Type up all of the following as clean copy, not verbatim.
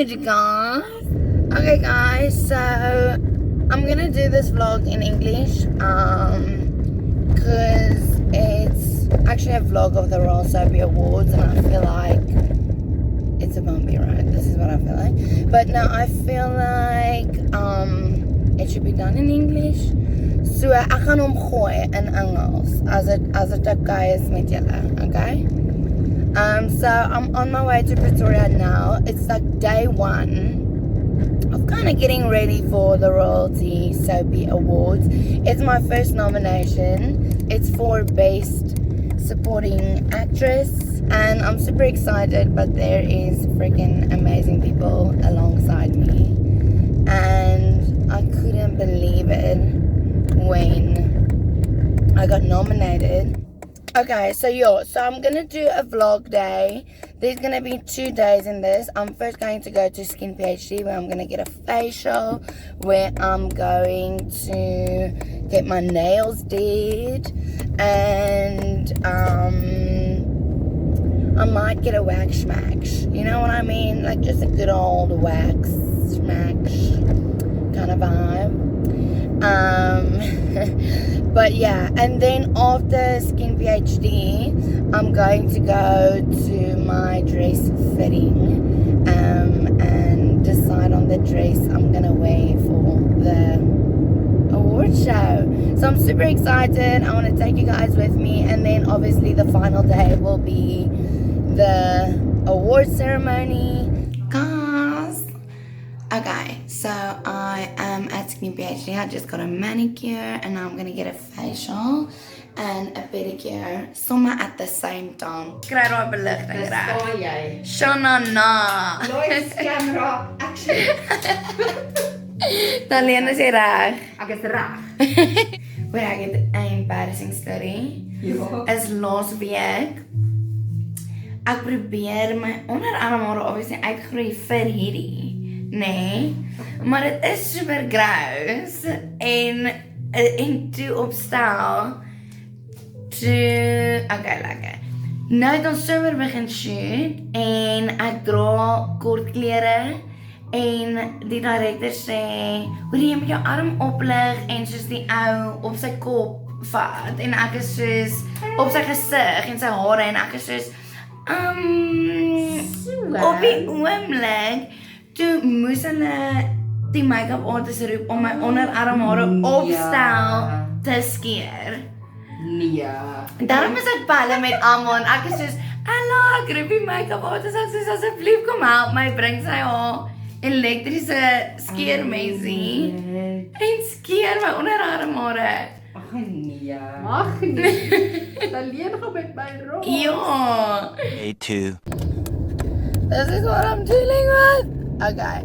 good, guys. Okay, guys, so I'm gonna do this vlog in English, because it's actually a vlog of the Royal Soapy Awards, and I feel like it's about me, right? This is what I feel like. But no, I feel like it should be done in English. So ek gaan hom gooi in Engels as it okay is met julle, okay? So I'm on my way to Pretoria now. It's like day one of kind of getting ready for the Royalty Soapy Awards. It's my first nomination. It's for Best Supporting Actress, and I'm super excited, but there is freaking amazing people alongside me, and I couldn't believe it when I got nominated. Okay, so I'm gonna do a vlog day. There's gonna be 2 days in this. I'm first going to go to Skin PhD, where I'm gonna get a facial, where I'm going to get my nails did, and I might get a wax smash. You know what I mean? Like just a good old wax smash kind of vibe. But yeah, and then after Skin PhD, I'm going to go to my dress fitting and decide on the dress I'm gonna wear for the award show. So I'm super excited. I want to take you guys with me, and then obviously the final day will be the award ceremony. Guys, okay, so I am at Skin PhD. I just got a manicure, and now I'm gonna get a facial and a pedicure. Sommer at the same time. Kry daai beligting reg. Dis jy. Shanana. Lois camera action. Talene is reg. Ek is reg. Where I get an embarrassing story. Ja. Is laas week. Ek probeer my onderarmhare obviously uitgroei vir hierdie, nee, maar dit is super gross en toe opstel toe, okay, lekker. Nou het ons sommer begin shoot en ek dra kort klere en die director sê, hoor jy met jou arm oplig en soos die ou op sy kop vat en ek is soos op sy gesig en sy hare en ek is soos op die oomblik toe moes hulle die make-up artist roep om my onderarmhare opstel te skeer. Nee. Daarom is ek balle met almal en ek is soos, hallo, ek roep die make-up artist, ek soos, asseblief kom help my, bring sy haar elektriese skeermensie en skeer my onderarmhare. Ag nee. Mag nie. Alleen gaan met my rol. Ja. Day 2. This is what I'm dealing with. Okay.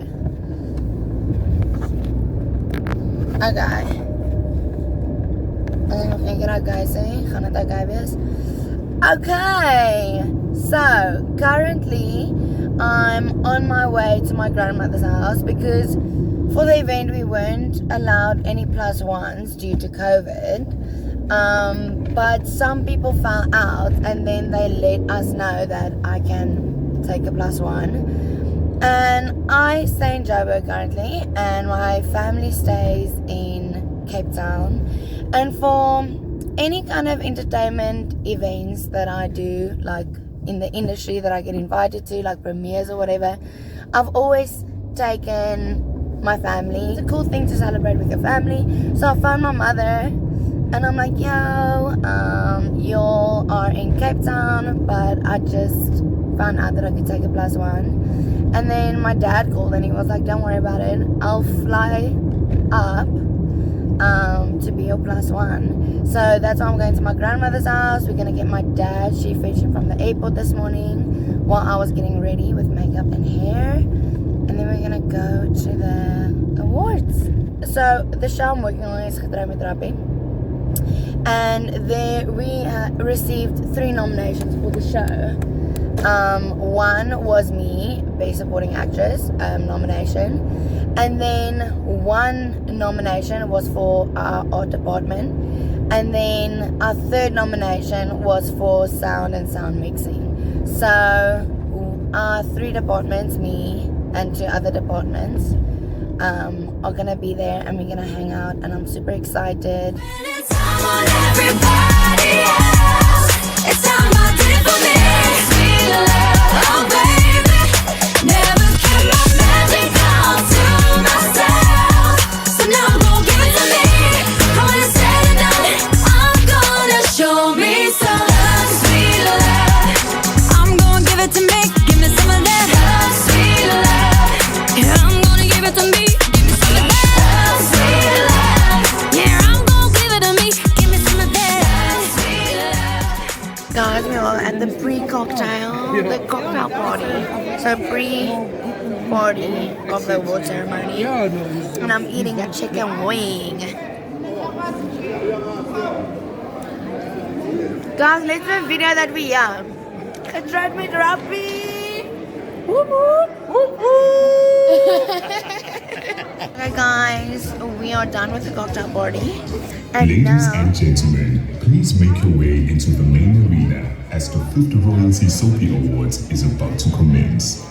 En nog een keer okay sê, gaan dit okay wees? Okay. So, currently I'm on my way to my grandmother's house because for the event we weren't allowed any plus ones due to COVID. But some people found out and then they let us know that I can take a plus one. And I stay in Joburg currently, and my family stays in Cape Town. And for any kind of entertainment events that I do, like in the industry that I get invited to, like premieres or whatever, I've always taken my family. It's a cool thing to celebrate with your family. So I found my mother, and I'm like, yo, y'all are in Cape Town, but I just found out that I could take a plus one. And then my dad called and he was like, don't worry about it, I'll fly up to be your plus one. So that's why I'm going to my grandmother's house. We're gonna get my dad. She fetched him from the airport this morning while I was getting ready with makeup and hair. And then we're gonna go to the awards. So the show I'm working on is Getrou met Rappie. And there we received 3 nominations for the show. One was me, Best Supporting Actress nomination, and then 1 nomination was for our art department, and then our 3rd nomination was for sound and sound mixing. So our 3 departments, me, and 2 other departments are gonna be there, and we're gonna hang out, and I'm super excited. It's time on everybody else. It's time I did it for me. Sweet love, oh baby. Never kept my magic all to myself. So now I'm gonna give it to me. When it's said and done, I'm gonna show me some love, sweet love. I'm gonna give it to me. Give me some of that love, sweet love. Yeah, I'm gonna give it to me. Give me some of that love, sweet love. Yeah, I'm gonna give it to me. Give me some of that love, sweet love. Guys, we are at the pre-cocktail, the cocktail party. So pre-party of the award ceremony, and I'm eating a chicken wing. Guys, let's do a video that we are. It's right me droppy. Whoop whoop whoop whoop. Okay, guys, we are done with the cocktail party, and Ladies now. and gentlemen, please make your way into the main arena as the 5th Royalty Soapy Awards is about to commence.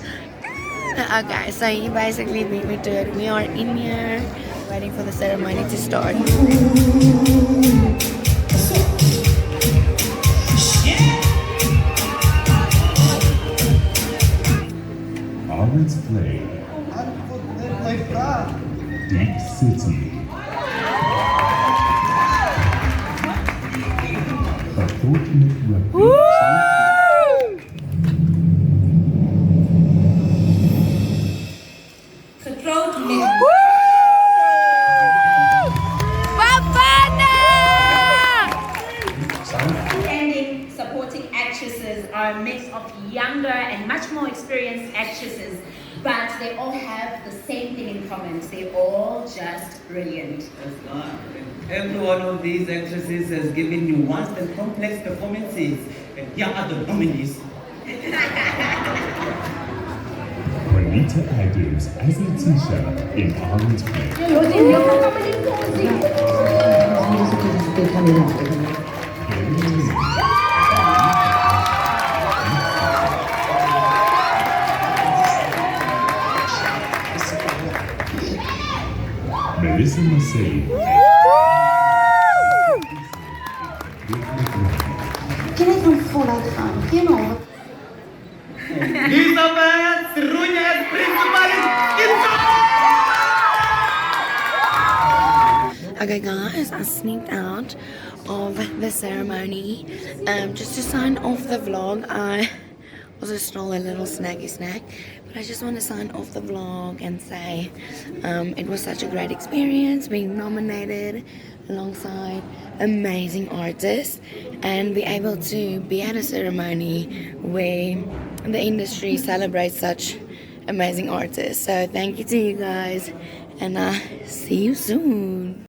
Okay, so you basically beat me to it. We are in here waiting for the ceremony to start. Awards play. Deep City. A fortunate refuge. Outstanding supporting actresses are a mix of younger and much more experienced actresses, but they all have the same thing in common. They're all just brilliant. Every one of these actresses has given nuanced and complex performances, and here are the nominees. Juanita Adams as Letitia in Awards play. Melissa Massey. Elizabeth Ruñez, principal Okay, guys, I sneaked out of the ceremony just to sign off the vlog. I also stole a little snacky snack, but I just want to sign off the vlog and say it was such a great experience being nominated alongside amazing artists and be able to be at a ceremony where the industry celebrates such amazing artists. So thank you to you guys, and see you soon.